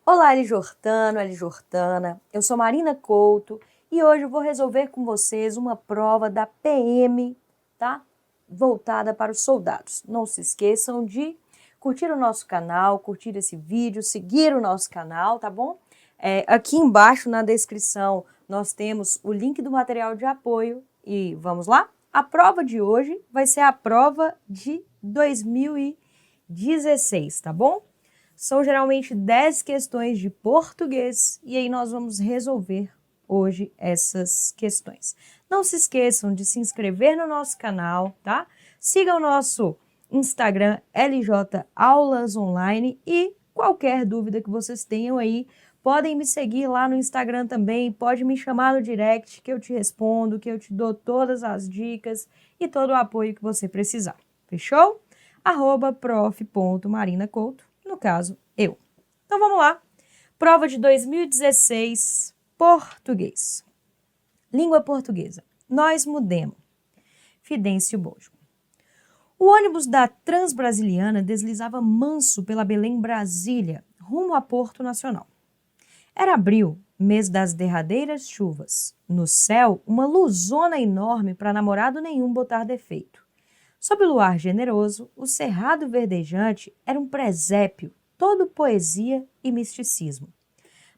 Olá, Jordano, Jordana. Eu sou Marina Couto e hoje eu vou resolver com vocês uma prova da PM, tá? Voltada para os soldados. Não se esqueçam de curtir o nosso canal, curtir esse vídeo, seguir o nosso canal, tá bom? Aqui embaixo na descrição nós temos o link do material de apoio e vamos lá? A prova de hoje vai ser a prova de 2016, tá bom? São geralmente 10 questões de português e aí nós vamos resolver hoje essas questões. Não se esqueçam de se inscrever no nosso canal, tá? Siga o nosso Instagram LJ Aulas Online e qualquer dúvida que vocês tenham aí, podem me seguir lá no Instagram também, pode me chamar no direct que eu te respondo, que eu te dou todas as dicas e todo o apoio que você precisar. Fechou? @prof.marinacouto. No caso, eu. Então, vamos lá. Prova de 2016, português. Língua portuguesa. Nós mudemos. Fidêncio Bojo. O ônibus da Transbrasiliana deslizava manso pela Belém-Brasília, rumo a Porto Nacional. Era abril, mês das derradeiras chuvas. No céu, uma luzona enorme para namorado nenhum botar defeito. Sob o luar generoso, o cerrado verdejante era um presépio, todo poesia e misticismo.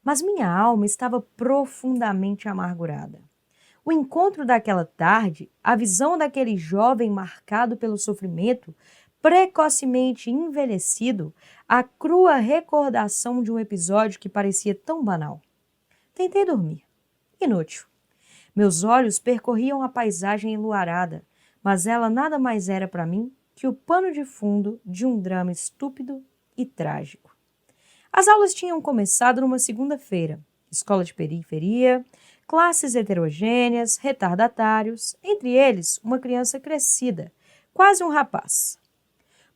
Mas minha alma estava profundamente amargurada. O encontro daquela tarde, a visão daquele jovem marcado pelo sofrimento, precocemente envelhecido, a crua recordação de um episódio que parecia tão banal. Tentei dormir. Inútil. Meus olhos percorriam a paisagem enluarada, mas ela nada mais era para mim que o pano de fundo de um drama estúpido e trágico. As aulas tinham começado numa segunda-feira, escola de periferia, classes heterogêneas, retardatários, entre eles uma criança crescida, quase um rapaz.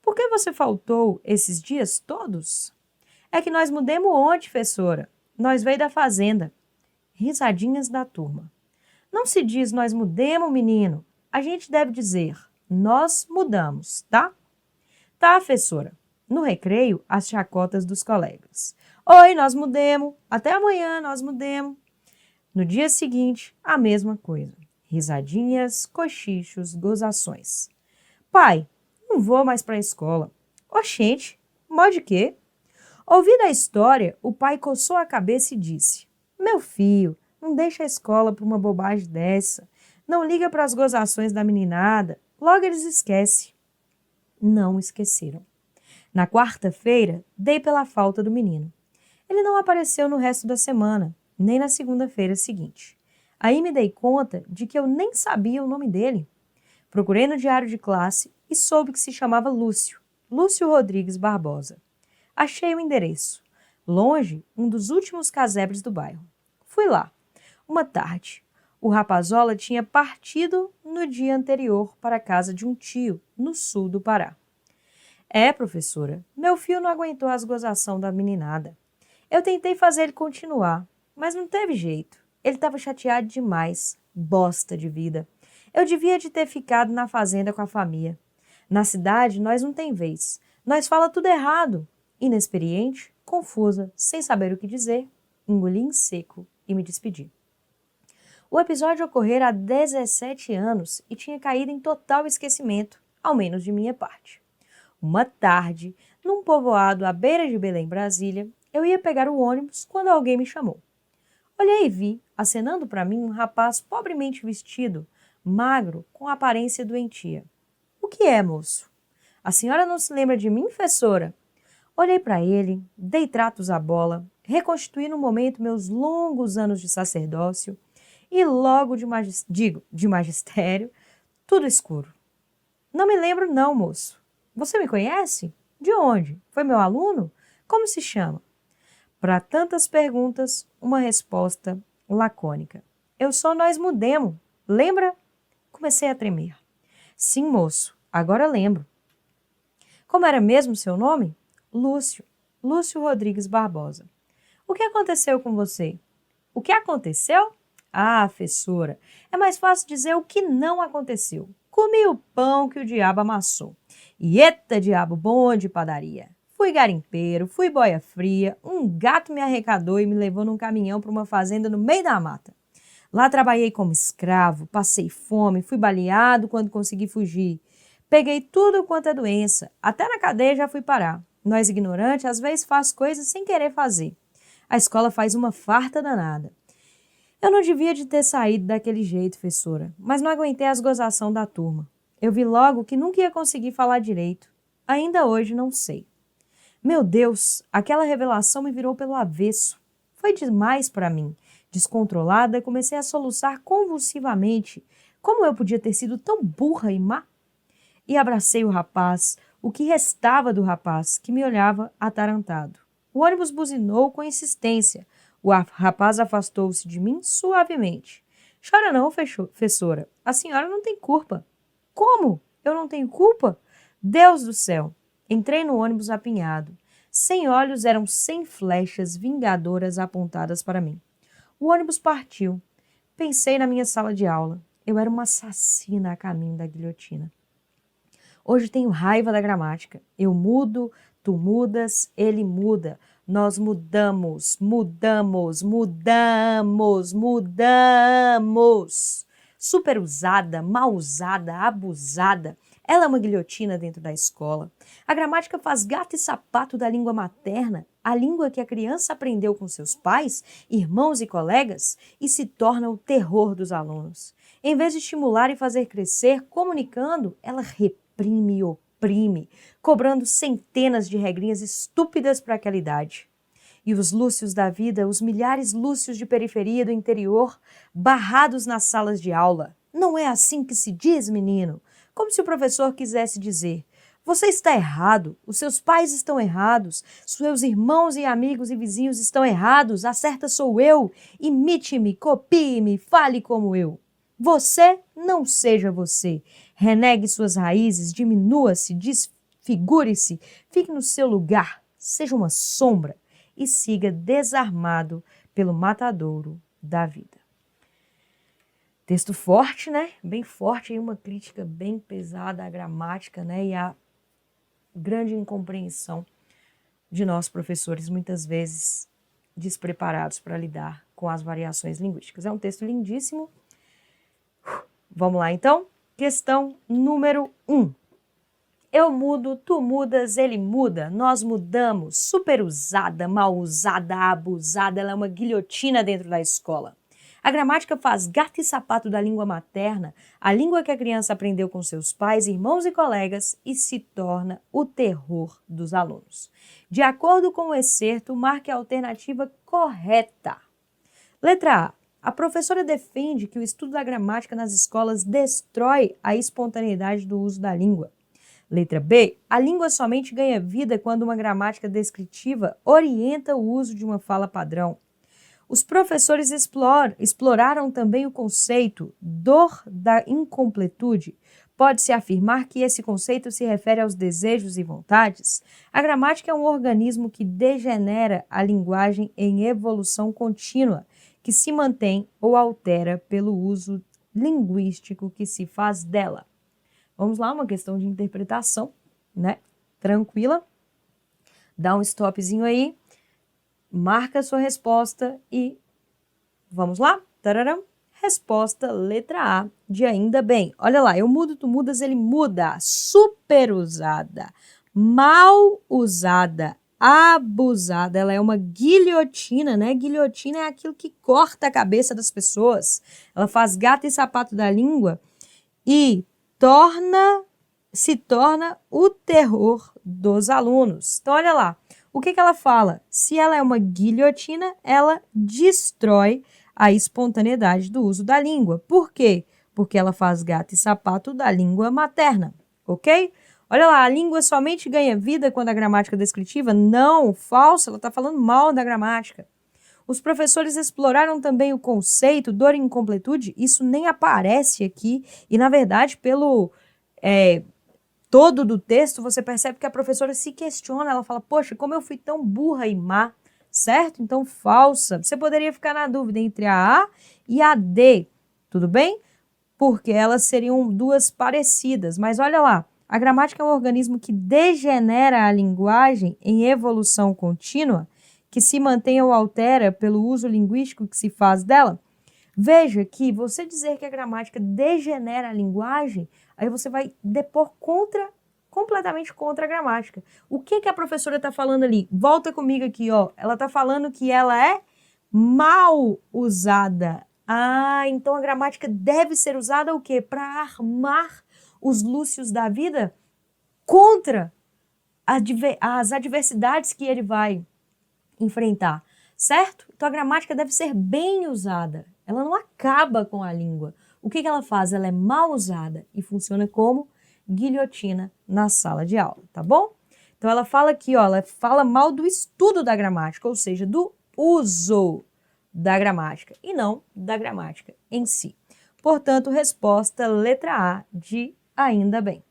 Por que você faltou esses dias todos? É que nós mudemos ontem, professora. Nós veio da fazenda. Risadinhas da turma. Não se diz nós mudemos, menino. A gente deve dizer, nós mudamos, tá? Tá, professora. No recreio, as chacotas dos colegas. Oi, nós mudemos. Até amanhã, nós mudemos. No dia seguinte, a mesma coisa. Risadinhas, cochichos, gozações. Pai, não vou mais para a escola. Oxente, mó de quê? Ouvindo a história, o pai coçou a cabeça e disse, meu filho, não deixa a escola por uma bobagem dessa. Não liga para as gozações da meninada, logo eles esquecem. Não esqueceram. Na quarta-feira, dei pela falta do menino. Ele não apareceu no resto da semana, nem na segunda-feira seguinte. Aí me dei conta de que eu nem sabia o nome dele. Procurei no diário de classe e soube que se chamava Lúcio, Lúcio Rodrigues Barbosa. Achei o endereço. Longe, um dos últimos casebres do bairro. Fui lá. Uma tarde. O rapazola tinha partido no dia anterior para a casa de um tio, no sul do Pará. Professora, meu filho não aguentou as gozações da meninada. Eu tentei fazer ele continuar, mas não teve jeito. Ele estava chateado demais. Bosta de vida. Eu devia de ter ficado na fazenda com a família. Na cidade, nós não tem vez. Nós fala tudo errado. Inexperiente, confusa, sem saber o que dizer, engoli em seco e me despedi. O episódio ocorrera há 17 anos e tinha caído em total esquecimento, ao menos de minha parte. Uma tarde, num povoado à beira de Belém, Brasília, eu ia pegar o ônibus quando alguém me chamou. Olhei e vi, acenando para mim, um rapaz pobremente vestido, magro, com aparência doentia. O que é, moço? A senhora não se lembra de mim, professora? Olhei para ele, dei tratos à bola, reconstituí no momento meus longos anos de sacerdócio, e logo de magistério, tudo escuro. Não me lembro não, moço. Você me conhece? De onde? Foi meu aluno? Como se chama? Para tantas perguntas, uma resposta lacônica. Eu sou nós mudemos. Lembra? Comecei a tremer. Sim, moço, agora lembro. Como era mesmo seu nome? Lúcio. Lúcio Rodrigues Barbosa. O que aconteceu com você? O que aconteceu? Ah, professora, é mais fácil dizer o que não aconteceu. Comi o pão que o diabo amassou. E eita diabo bom de padaria. Fui garimpeiro, fui boia fria, um gato me arrecadou e me levou num caminhão para uma fazenda no meio da mata. Lá trabalhei como escravo, passei fome, fui baleado quando consegui fugir. Peguei tudo quanto é doença, até na cadeia já fui parar. Nós ignorantes às vezes faz coisas sem querer fazer. A escola faz uma farta danada. Eu não devia de ter saído daquele jeito, professora, mas não aguentei as gozação da turma. Eu vi logo que nunca ia conseguir falar direito. Ainda hoje não sei. Meu Deus, aquela revelação me virou pelo avesso. Foi demais para mim. Descontrolada, comecei a soluçar convulsivamente. Como eu podia ter sido tão burra e má? E abracei o rapaz, o que restava do rapaz, que me olhava atarantado. O ônibus buzinou com insistência. O rapaz afastou-se de mim suavemente. Chora não, professora. A senhora não tem culpa. Como? Eu não tenho culpa? Deus do céu! Entrei no ônibus apinhado. 100 olhos eram 100 flechas vingadoras apontadas para mim. O ônibus partiu. Pensei na minha sala de aula. Eu era uma assassina a caminho da guilhotina. Hoje tenho raiva da gramática. Eu mudo, tu mudas, ele muda. Nós mudamos, mudamos, mudamos, mudamos. Super usada, mal usada, abusada. Ela é uma guilhotina dentro da escola. A gramática faz gato e sapato da língua materna, a língua que a criança aprendeu com seus pais, irmãos e colegas, e se torna o terror dos alunos. Em vez de estimular e fazer crescer, comunicando, ela reprime e oprime, cobrando centenas de regrinhas estúpidas para aquela idade. E os Lúcios da vida, os milhares Lúcios de periferia do interior, barrados nas salas de aula. Não é assim que se diz, menino? Como se o professor quisesse dizer: você está errado, os seus pais estão errados, seus irmãos e amigos e vizinhos estão errados, a certa sou eu, imite-me, copie-me, fale como eu. Você não seja você, renegue suas raízes, diminua-se, desfigure-se, fique no seu lugar, seja uma sombra e siga desarmado pelo matadouro da vida. Texto forte, né? Bem forte, aí uma crítica bem pesada à gramática, né? E à grande incompreensão de nós professores, muitas vezes despreparados para lidar com as variações linguísticas. É um texto lindíssimo. Vamos lá, então? Questão número 1. Eu mudo, tu mudas, ele muda, nós mudamos. Super usada, mal usada, abusada, ela é uma guilhotina dentro da escola. A gramática faz gato e sapato da língua materna, a língua que a criança aprendeu com seus pais, irmãos e colegas, e se torna o terror dos alunos. De acordo com o excerto, marque a alternativa correta. Letra A. A professora defende que o estudo da gramática nas escolas destrói a espontaneidade do uso da língua. Letra B. A língua somente ganha vida quando uma gramática descritiva orienta o uso de uma fala padrão. Os professores exploraram também o conceito dor da incompletude. Pode-se afirmar que esse conceito se refere aos desejos e vontades? A gramática é um organismo que degenera a linguagem em evolução contínua, que se mantém ou altera pelo uso linguístico que se faz dela. Vamos lá, uma questão de interpretação, né? Tranquila. Dá um stopzinho aí. Marca a sua resposta e vamos lá? Tararam. Resposta letra A de ainda bem. Olha lá, eu mudo, tu mudas, ele muda. Super usada, mal usada, abusada. Ela é uma guilhotina, né? Guilhotina é aquilo que corta a cabeça das pessoas. Ela faz gato e sapato da língua e se torna o terror dos alunos. Então, olha lá. O que ela fala? Se ela é uma guilhotina, ela destrói a espontaneidade do uso da língua. Por quê? Porque ela faz gato e sapato da língua materna, ok? Olha lá, a língua somente ganha vida quando a gramática descritiva? Não, falso, ela está falando mal da gramática. Os professores exploraram também o conceito dor e incompletude, isso nem aparece aqui, e na verdade, pelo todo do texto, você percebe que a professora se questiona, ela fala, poxa, como eu fui tão burra e má, certo? Então, falsa. Você poderia ficar na dúvida entre a e a D, tudo bem? Porque elas seriam duas parecidas, mas olha lá, A gramática é um organismo que degenera a linguagem em evolução contínua, que se mantém ou altera pelo uso linguístico que se faz dela. Veja que você dizer que a gramática degenera a linguagem, aí você vai depor completamente contra a gramática. O que a professora está falando ali? Volta comigo aqui, ó. Ela está falando que ela é mal usada. Ah, então a gramática deve ser usada o quê? Para armar os lúcios da vida contra as adversidades que ele vai enfrentar, certo? Então a gramática deve ser bem usada. Ela não acaba com a língua. O que ela faz? Ela é mal usada e funciona como guilhotina na sala de aula, tá bom? Então ela fala aqui, ó, ela fala mal do estudo da gramática, ou seja, do uso da gramática e não da gramática em si. Portanto, resposta letra A de ainda bem.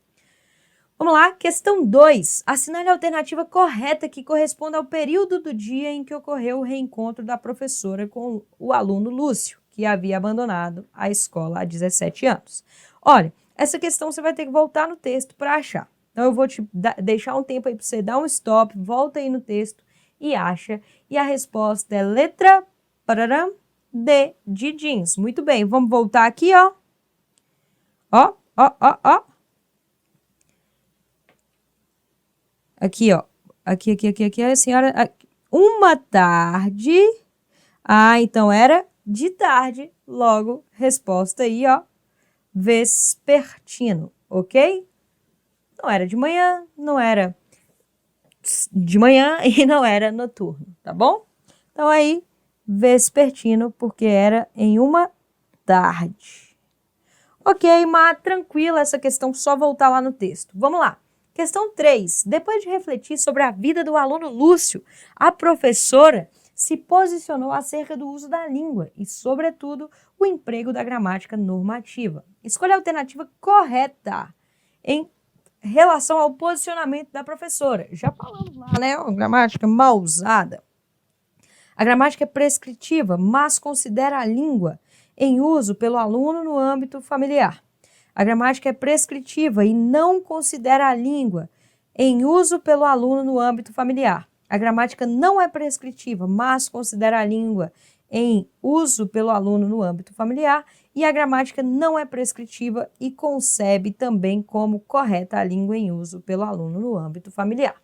Vamos lá, questão 2. Assinale a alternativa correta que corresponde ao período do dia em que ocorreu o reencontro da professora com o aluno Lúcio, que havia abandonado a escola há 17 anos. Olha, essa questão você vai ter que voltar no texto para achar. Então, eu vou te deixar um tempo aí para você dar um stop, volta aí no texto e acha. E a resposta é letra D de jeans. Muito bem, vamos voltar aqui, ó. Ó. Aqui, ó. Aqui, a senhora... Uma tarde... Ah, então era de tarde. Logo, resposta aí, ó. Vespertino, ok? Não era de manhã, não era de manhã e não era noturno, tá bom? Então aí, vespertino, porque era em uma tarde. Ok, mas tranquila essa questão, só voltar lá no texto. Vamos lá. Questão 3. Depois de refletir sobre a vida do aluno Lúcio, a professora se posicionou acerca do uso da língua e, sobretudo, o emprego da gramática normativa. Escolha a alternativa correta em relação ao posicionamento da professora. Já falamos lá, né? Gramática mal usada. A gramática é prescritiva, mas considera a língua em uso pelo aluno no âmbito familiar. A gramática é prescritiva e não considera a língua em uso pelo aluno no âmbito familiar. A gramática não é prescritiva, mas considera a língua em uso pelo aluno no âmbito familiar. E a gramática não é prescritiva e concebe também como correta a língua em uso pelo aluno no âmbito familiar.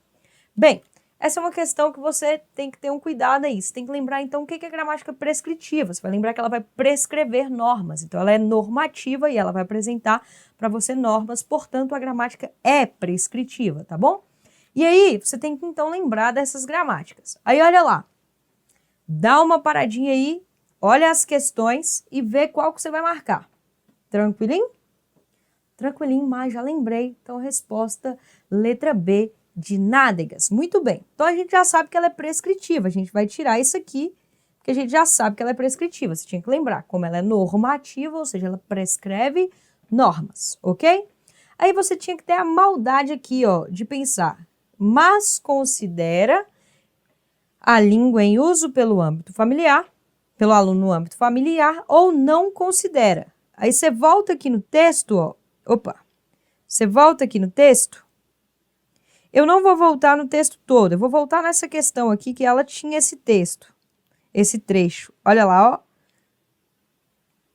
Bem, essa é uma questão que você tem que ter um cuidado aí. Você tem que lembrar, então, o que é gramática prescritiva. Você vai lembrar que ela vai prescrever normas. Então, ela é normativa e ela vai apresentar para você normas. Portanto, a gramática é prescritiva, tá bom? E aí, você tem que, então, lembrar dessas gramáticas. Aí, olha lá. Dá uma paradinha aí, olha as questões e vê qual que você vai marcar. Tranquilinho? Tranquilinho, mas já lembrei. Então, resposta letra B de nádegas. Muito bem. Então, a gente já sabe que ela é prescritiva. A gente vai tirar isso aqui, porque a gente já sabe que ela é prescritiva. Você tinha que lembrar, como ela é normativa, ou seja, ela prescreve normas, ok? Aí você tinha que ter a maldade aqui, ó, de pensar, mas considera a língua em uso pelo âmbito familiar, pelo aluno no âmbito familiar, ou não considera. Aí você volta aqui no texto, ó. Você volta aqui no texto. Eu não vou voltar no texto todo, eu vou voltar nessa questão aqui que ela tinha esse texto, esse trecho. Olha lá, ó.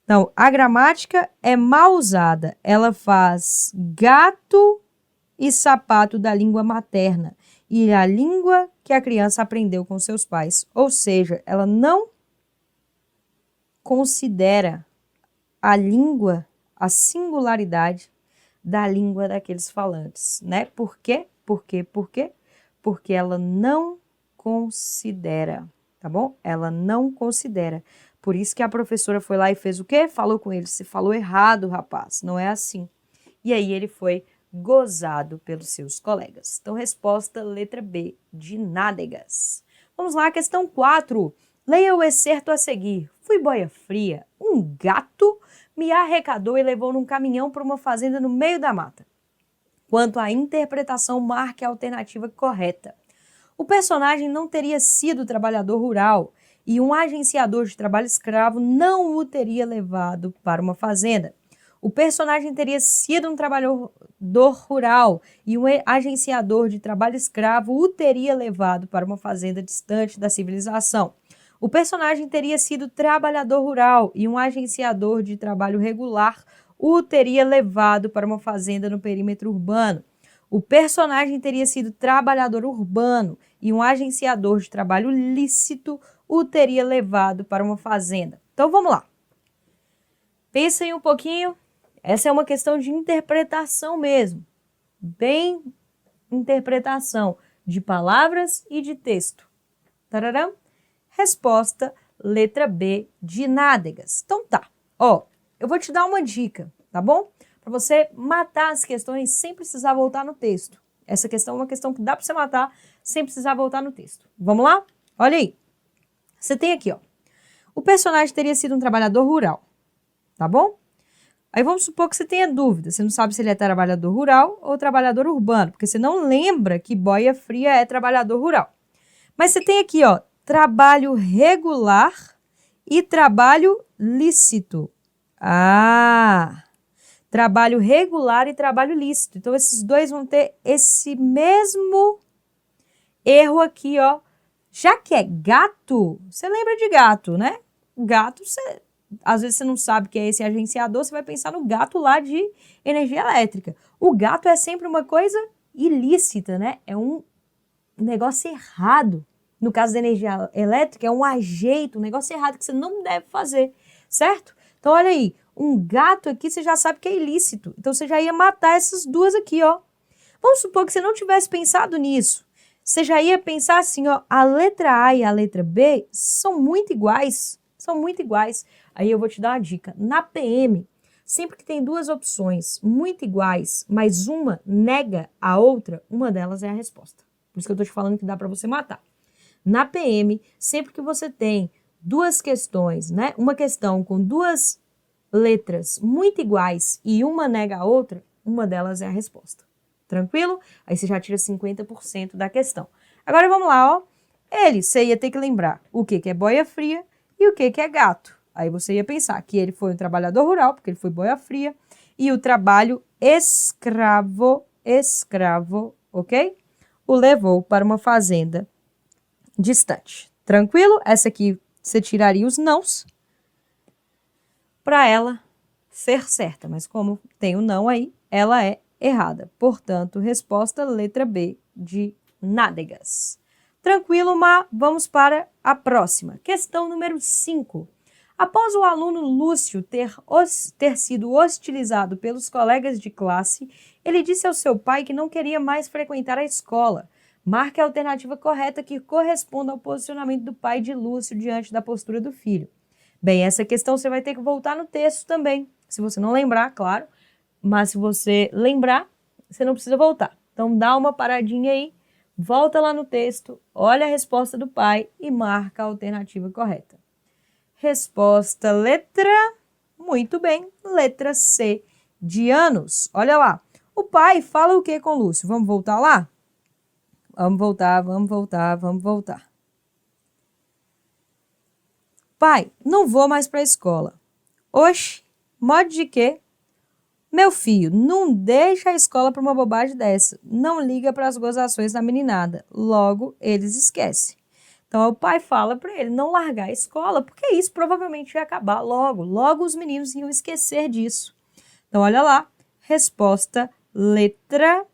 Então, a gramática é mal usada. Ela faz gato e sapato da língua materna e a língua que a criança aprendeu com seus pais. Ou seja, ela não considera a língua, a singularidade da língua daqueles falantes, né? Por quê? Porque ela não considera, tá bom? Ela não considera. Por isso que a professora foi lá e fez o quê? Falou com ele, você falou errado, rapaz, não é assim. E aí ele foi gozado pelos seus colegas. Então, resposta letra B, de nádegas. Vamos lá, questão 4. Leia o excerto a seguir. Fui boia fria, um gato me arrecadou e levou num caminhão para uma fazenda no meio da mata. Quanto à interpretação, marque a alternativa correta. O personagem não teria sido trabalhador rural e um agenciador de trabalho escravo não o teria levado para uma fazenda. O personagem teria sido um trabalhador rural e um agenciador de trabalho escravo o teria levado para uma fazenda distante da civilização. O personagem teria sido trabalhador rural e um agenciador de trabalho regular o teria levado para uma fazenda no perímetro urbano. O personagem teria sido trabalhador urbano e um agenciador de trabalho lícito o teria levado para uma fazenda. Então vamos lá. Pensem um pouquinho. Essa é uma questão de interpretação mesmo. Bem interpretação de palavras e de texto. Tararam? Resposta, letra B, de nádegas. Então tá, ó, eu vou te dar uma dica, tá bom? Para você matar as questões sem precisar voltar no texto. Essa questão é uma questão que dá para você matar sem precisar voltar no texto. Vamos lá? Olha aí. Você tem aqui, ó. O personagem teria sido um trabalhador rural, tá bom? Aí vamos supor que você tenha dúvida. Você não sabe se ele é trabalhador rural ou trabalhador urbano, porque você não lembra que boia fria é trabalhador rural. Mas você tem aqui, ó, trabalho regular e trabalho lícito. Ah, trabalho regular e trabalho lícito. Então, esses dois vão ter esse mesmo erro aqui, ó. Já que é gato, você lembra de gato, né? Gato, às vezes você não sabe que é esse agenciador, você vai pensar no gato lá de energia elétrica. O gato é sempre uma coisa ilícita, né? É um negócio errado. No caso da energia elétrica, é um ajeito, um negócio errado que você não deve fazer, certo? Então, olha aí, um gato aqui você já sabe que é ilícito. Então, você já ia matar essas duas aqui, ó. Vamos supor que você não tivesse pensado nisso. Você já ia pensar assim, ó, a letra A e a letra B são muito iguais. São muito iguais. Aí eu vou te dar uma dica. Na PM, sempre que tem duas opções muito iguais, mas uma nega a outra, uma delas é a resposta. Por isso que eu tô te falando que dá para você matar. Na PM, sempre que você tem duas questões, né? Uma questão com duas letras muito iguais e uma nega a outra, uma delas é a resposta. Tranquilo? Aí você já tira 50% da questão. Agora vamos lá, ó. Você ia ter que lembrar o que é boia fria e o que é gato. Aí você ia pensar que ele foi um trabalhador rural, porque ele foi boia fria, e o trabalho escravo, ok? O levou para uma fazenda distante. Tranquilo? Essa aqui você tiraria os nãos para ela ser certa, mas como tem o não aí, ela é errada. Portanto, resposta letra B de nádegas. Tranquilo, Má? Vamos para a próxima. Questão número 5. Após o aluno Lúcio ter sido hostilizado pelos colegas de classe, ele disse ao seu pai que não queria mais frequentar a escola. Marque a alternativa correta que corresponda ao posicionamento do pai de Lúcio diante da postura do filho. Bem, essa questão você vai ter que voltar no texto também. Se você não lembrar, claro. Mas se você lembrar, você não precisa voltar. Então, dá uma paradinha aí, volta lá no texto, olha a resposta do pai e marca a alternativa correta. Resposta letra... Muito bem, letra C, de anos. Olha lá. O pai fala o que com Lúcio? Vamos voltar lá? Vamos voltar. Pai, não vou mais para a escola. Oxe, modo de quê? Meu filho, não deixa a escola para uma bobagem dessa. Não liga para as gozações da meninada. Logo, eles esquecem. Então, o pai fala para ele não largar a escola, porque isso provavelmente ia acabar logo. Logo, os meninos iam esquecer disso. Então, olha lá. Resposta letra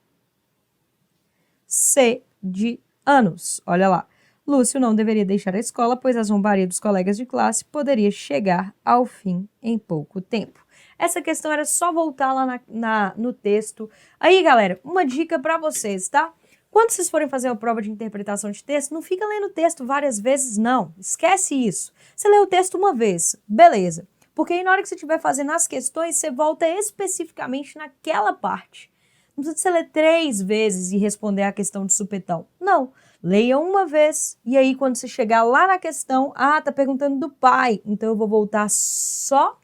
C de anos. Olha lá. Lúcio não deveria deixar a escola, pois a zombaria dos colegas de classe poderia chegar ao fim em pouco tempo. Essa questão era só voltar lá no texto. Aí, galera, uma dica para vocês, tá? Quando vocês forem fazer uma prova de interpretação de texto, não fica lendo o texto várias vezes, não. Esquece isso. Você lê o texto uma vez, beleza. Porque aí na hora que você estiver fazendo as questões, você volta especificamente naquela parte. Não precisa você ler 3 vezes e responder a questão de supetão. Não. Leia uma vez e aí quando você chegar lá na questão, tá perguntando do pai, então eu vou voltar só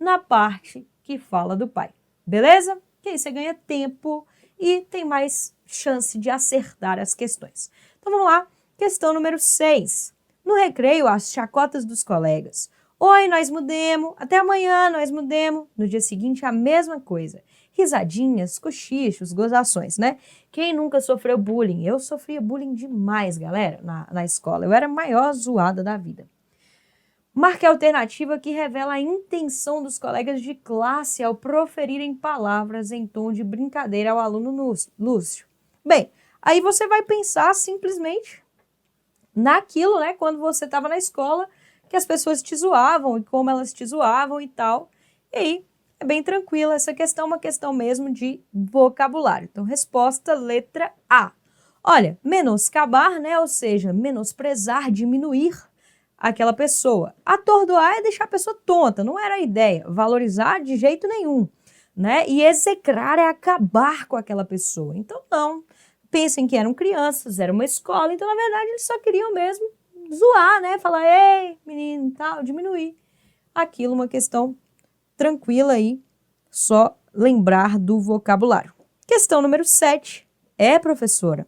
na parte que fala do pai. Beleza? Que aí você ganha tempo e tem mais chance de acertar as questões. Então vamos lá, questão número 6. No recreio, as chacotas dos colegas. Oi, nós mudemos. Até amanhã, nós mudemos. No dia seguinte, a mesma coisa. Risadinhas, cochichos, gozações, né? Quem nunca sofreu bullying? Eu sofria bullying demais, galera, na escola. Eu era a maior zoada da vida. Marque a alternativa que revela a intenção dos colegas de classe ao proferirem palavras em tom de brincadeira ao aluno Lúcio. Bem, aí você vai pensar simplesmente naquilo, né? Quando você estava na escola, que as pessoas te zoavam e como elas te zoavam e tal. E aí, é bem tranquila essa questão, uma questão mesmo de vocabulário. Então, resposta letra A. Olha, menoscabar, né? Ou seja, menosprezar, diminuir aquela pessoa. Atordoar é deixar a pessoa tonta, não era a ideia. Valorizar de jeito nenhum, né? E execrar é acabar com aquela pessoa. Então, não. Pensem que eram crianças, era uma escola, então, na verdade, eles só queriam mesmo zoar, né? Falar, ei, menino, tal, diminuir. Aquilo, uma questão tranquila aí, só lembrar do vocabulário. Questão número 7. Professora,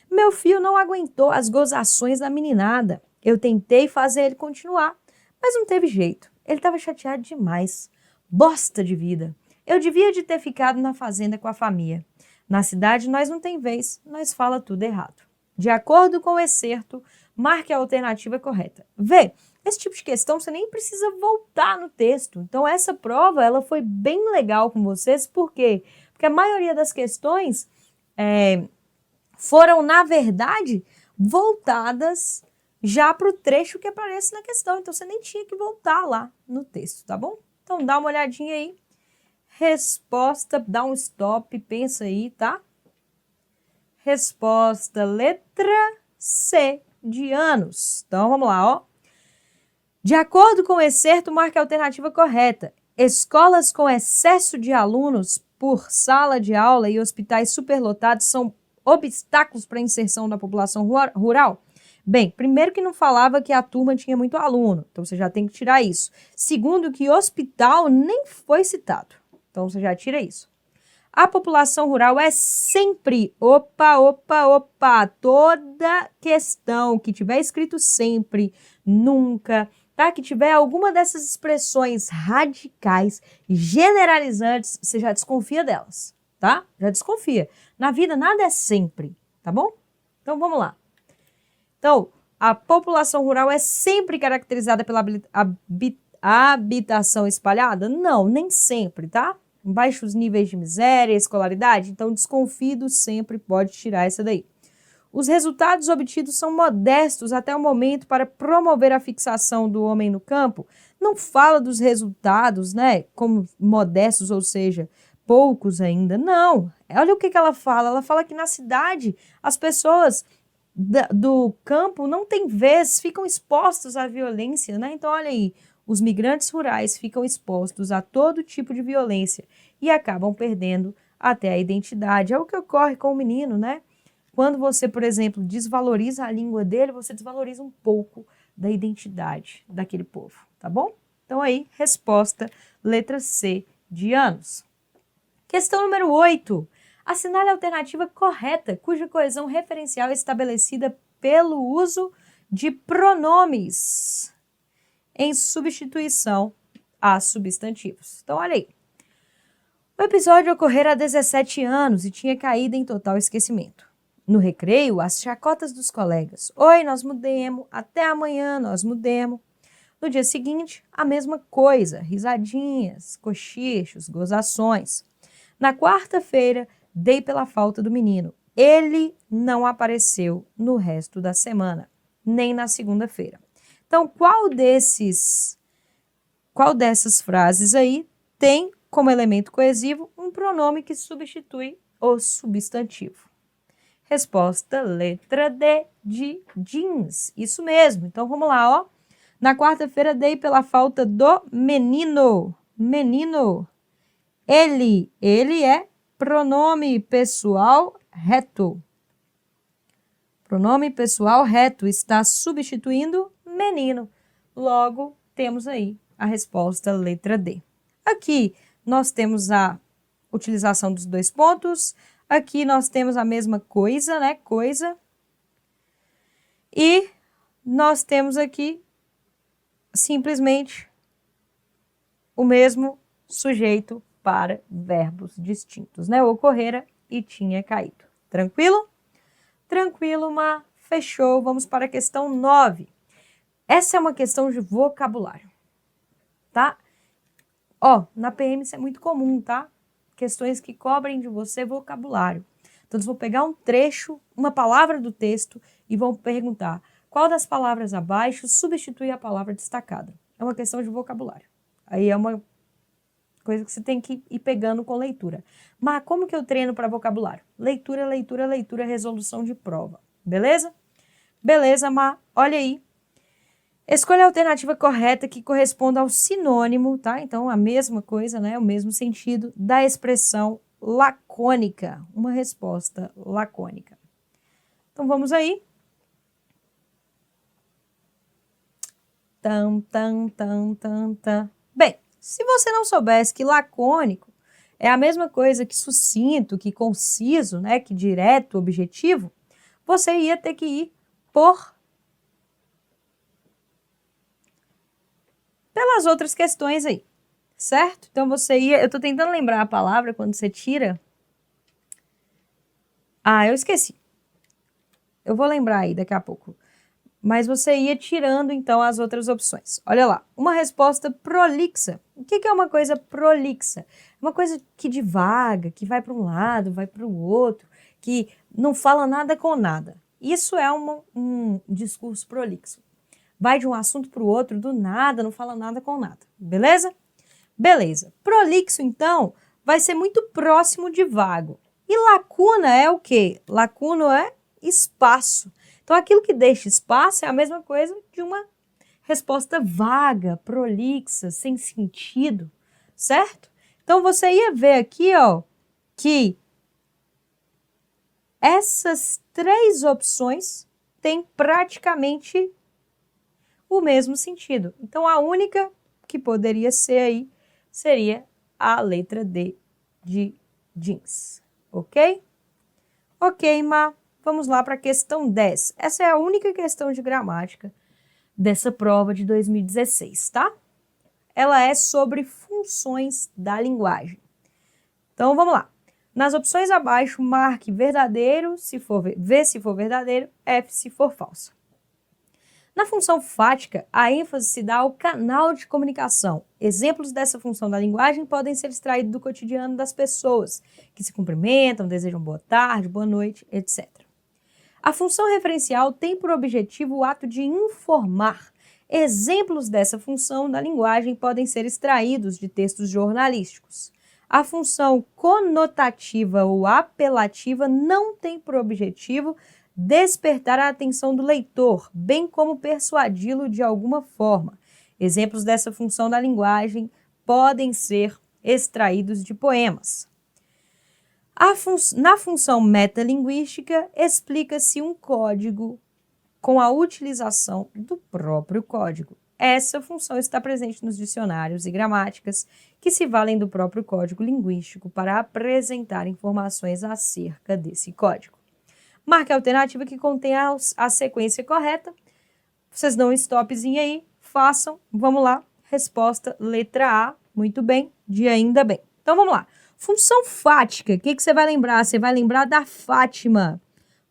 meu filho não aguentou as gozações da meninada. Eu tentei fazer ele continuar, mas não teve jeito. Ele estava chateado demais. Bosta de vida. Eu devia de ter ficado na fazenda com a família. Na cidade nós não tem vez, nós fala tudo errado. De acordo com o excerto, marque a alternativa correta. Vê, esse tipo de questão você nem precisa voltar no texto. Então essa prova ela foi bem legal com vocês, por quê? Porque a maioria das questões foram, na verdade, voltadas já para o trecho que aparece na questão. Então você nem tinha que voltar lá no texto, tá bom? Então dá uma olhadinha aí. Resposta, dá um stop, pensa aí, tá? Resposta letra C, de anos. Então, vamos lá, ó. De acordo com o excerto, marque a alternativa correta. Escolas com excesso de alunos por sala de aula e hospitais superlotados são obstáculos para a inserção da população rural? Bem, primeiro que não falava que a turma tinha muito aluno, então você já tem que tirar isso. Segundo que hospital nem foi citado. Então, você já tira isso. A população rural é sempre, toda questão que tiver escrito sempre, nunca, tá? Que tiver alguma dessas expressões radicais, generalizantes, você já desconfia delas, tá? Já desconfia. Na vida, nada é sempre, tá bom? Então, vamos lá. Então, a população rural é sempre caracterizada pela habitação espalhada? Não, nem sempre, tá? Baixos níveis de miséria, escolaridade, então desconfido sempre pode tirar essa daí. Os resultados obtidos são modestos até o momento para promover a fixação do homem no campo. Não fala dos resultados, né, como modestos, ou seja, poucos ainda. Não, olha o que ela fala que na cidade as pessoas do campo não têm vez, ficam expostos à violência, né, então olha aí. Os migrantes rurais ficam expostos a todo tipo de violência e acabam perdendo até a identidade. É o que ocorre com o menino, né? Quando você, por exemplo, desvaloriza a língua dele, você desvaloriza um pouco da identidade daquele povo, tá bom? Então aí, resposta, letra C, de anos. Questão número 8. Assinale a alternativa correta, cuja coesão referencial é estabelecida pelo uso de pronomes em substituição a substantivos. Então, olha aí. O episódio ocorrera há 17 anos e tinha caído em total esquecimento. No recreio, as chacotas dos colegas. Oi, nós mudemos. Até amanhã, nós mudemos. No dia seguinte, a mesma coisa. Risadinhas, cochichos, gozações. Na quarta-feira, dei pela falta do menino. Ele não apareceu no resto da semana, nem na segunda-feira. Então, qual dessas frases aí tem como elemento coesivo um pronome que substitui o substantivo? Resposta letra D, de jeans. Isso mesmo. Então, vamos lá, ó. Na quarta-feira, dei pela falta do menino. Menino. Ele é pronome pessoal reto. Pronome pessoal reto está substituindo menino. Logo, temos aí a resposta letra D. Aqui nós temos a utilização dos dois pontos. Aqui nós temos a mesma coisa, né? Coisa. E nós temos aqui simplesmente o mesmo sujeito para verbos distintos, né? Ocorrera e tinha caído. Tranquilo? Tranquilo, Má. Fechou. Vamos para a questão 9. Essa é uma questão de vocabulário, tá? Ó, na PM isso é muito comum, tá? Questões que cobrem de você vocabulário. Então, eles vão pegar um trecho, uma palavra do texto e vão perguntar qual das palavras abaixo substitui a palavra destacada. É uma questão de vocabulário. Aí é uma coisa que você tem que ir pegando com leitura. Mas como que eu treino para vocabulário? Leitura, leitura, leitura, resolução de prova. Beleza? Beleza, Má. Olha aí. Escolha a alternativa correta que corresponda ao sinônimo, tá? Então, a mesma coisa, né? O mesmo sentido da expressão lacônica. Uma resposta lacônica. Então, vamos aí. Bem, se você não soubesse que lacônico é a mesma coisa que sucinto, que conciso, né? Que direto, objetivo, você ia ter que ir pelas outras questões aí, certo? Então você ia... Eu tô tentando lembrar a palavra quando você tira. Ah, eu esqueci. Eu vou lembrar aí daqui a pouco. Mas você ia tirando, então, as outras opções. Olha lá, uma resposta prolixa. O que é uma coisa prolixa? Uma coisa que divaga, que vai para um lado, vai para o outro, que não fala nada com nada. Isso é um discurso prolixo. Vai de um assunto para o outro, do nada, não fala nada com nada. Beleza? Beleza. Prolixo, então, vai ser muito próximo de vago. E lacuna é o quê? Lacuna é espaço. Então, aquilo que deixa espaço é a mesma coisa de uma resposta vaga, prolixa, sem sentido, certo? Então, você ia ver aqui, ó, que essas três opções têm praticamente o mesmo sentido. Então, a única que poderia ser aí seria a letra D de jeans, ok? Ok, Má. Vamos lá para a questão 10. Essa é a única questão de gramática dessa prova de 2016, tá? Ela é sobre funções da linguagem. Então, vamos lá. Nas opções abaixo, marque verdadeiro, se for V se for verdadeiro, F se for falso. Na função fática, a ênfase se dá ao canal de comunicação. Exemplos dessa função da linguagem podem ser extraídos do cotidiano das pessoas, que se cumprimentam, desejam boa tarde, boa noite, etc. A função referencial tem por objetivo o ato de informar. Exemplos dessa função da linguagem podem ser extraídos de textos jornalísticos. A função conotativa ou apelativa não tem por objetivo despertar a atenção do leitor, bem como persuadi-lo de alguma forma. Exemplos dessa função da linguagem podem ser extraídos de poemas. Na função metalinguística, explica-se um código com a utilização do próprio código. Essa função está presente nos dicionários e gramáticas que se valem do próprio código linguístico para apresentar informações acerca desse código. Marque a alternativa que contém a sequência correta. Vocês dão um stopzinho aí, façam. Vamos lá. Resposta letra A. Muito bem, de ainda bem. Então vamos lá. Função fática, o que você vai lembrar? Você vai lembrar da Fátima.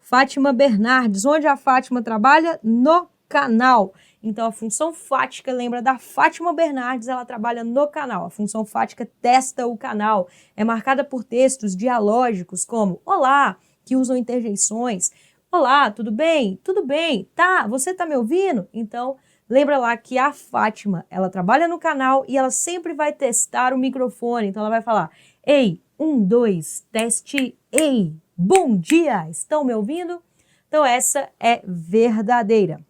Fátima Bernardes. Onde a Fátima trabalha? No canal. Então, a função fática lembra da Fátima Bernardes, ela trabalha no canal. A função fática testa o canal. É marcada por textos dialógicos como olá, que usam interjeições. Olá, tudo bem? Tudo bem. Tá, você tá me ouvindo? Então, lembra lá que a Fátima, ela trabalha no canal e ela sempre vai testar o microfone. Então, ela vai falar, ei, 1, 2, teste, ei, bom dia, estão me ouvindo? Então, essa é verdadeira.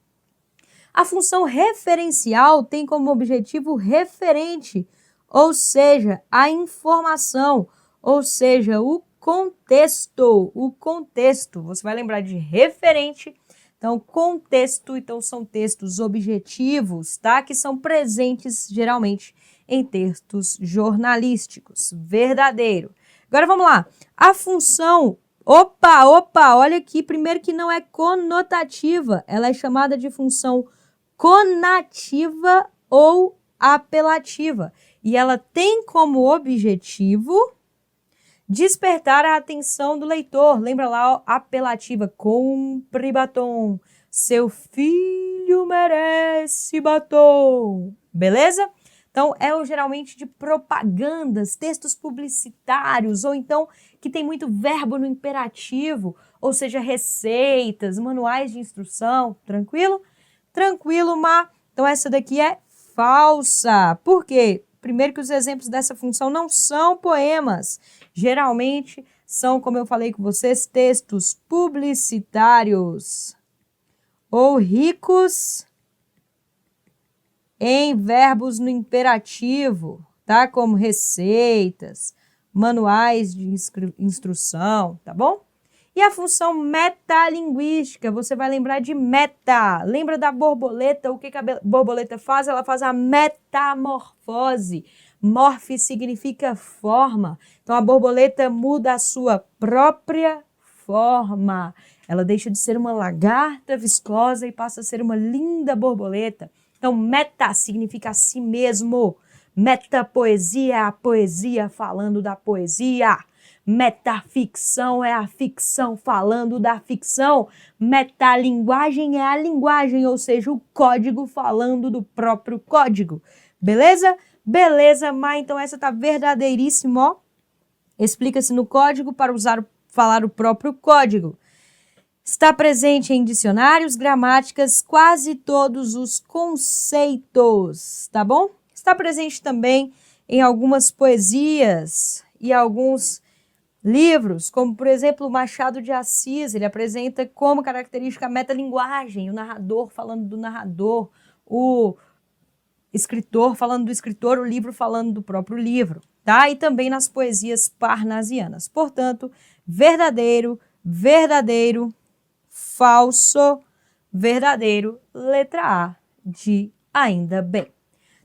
A função referencial tem como objetivo referente, ou seja, a informação, ou seja, o contexto. O contexto, você vai lembrar de referente, então contexto, então são textos objetivos, tá? Que são presentes geralmente em textos jornalísticos. Verdadeiro. Agora vamos lá. A função, opa, olha aqui, primeiro que não é conotativa, ela é chamada de função conativa ou apelativa. e ela tem como objetivo despertar a atenção do leitor. Lembra lá a apelativa, compre batom, seu filho merece batom, beleza? Então, geralmente de propagandas, textos publicitários, ou então que tem muito verbo no imperativo, ou seja, receitas, manuais de instrução, tranquilo? Tranquilo, Má. Então, essa daqui é falsa. Por quê? Primeiro que os exemplos dessa função não são poemas. Geralmente são, como eu falei com vocês, textos publicitários ou ricos em verbos no imperativo, tá? Como receitas, manuais de instrução, tá bom? E a função metalinguística, você vai lembrar de meta. Lembra da borboleta? O que a borboleta faz? Ela faz a metamorfose. Morfe significa forma. Então, a borboleta muda a sua própria forma. Ela deixa de ser uma lagarta viscosa e passa a ser uma linda borboleta. Então, meta significa a si mesmo. Metapoesia é a poesia falando da poesia. Metaficção é a ficção falando da ficção. Metalinguagem é a linguagem, ou seja, o código falando do próprio código. Beleza? Beleza, mas então essa tá verdadeiríssima, ó. Explica-se no código para falar o próprio código. Está presente em dicionários, gramáticas, quase todos os conceitos, tá bom? Está presente também em algumas poesias e alguns livros, como, por exemplo, Machado de Assis. Ele apresenta como característica a metalinguagem, o narrador falando do narrador, o escritor falando do escritor, o livro falando do próprio livro, tá? E também nas poesias parnasianas. Portanto, verdadeiro, verdadeiro, falso, verdadeiro, letra A de ainda bem.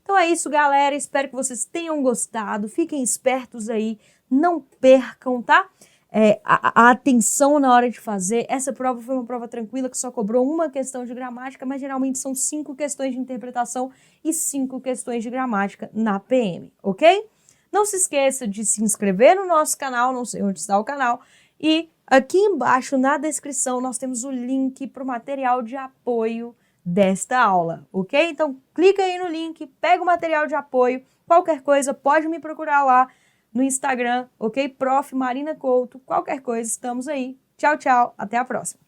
Então é isso, galera. Espero que vocês tenham gostado. Fiquem espertos aí. Não percam, tá? A atenção na hora de fazer. Essa prova foi uma prova tranquila que só cobrou uma questão de gramática, mas geralmente são 5 questões de interpretação e 5 questões de gramática na PM, ok? Não se esqueça de se inscrever no nosso canal, não sei onde está o canal, e aqui embaixo na descrição nós temos o link para o material de apoio desta aula, ok? Então clica aí no link, pega o material de apoio, qualquer coisa pode me procurar lá no Instagram, ok? Prof. Marina Couto, qualquer coisa, estamos aí. Tchau, tchau, até a próxima.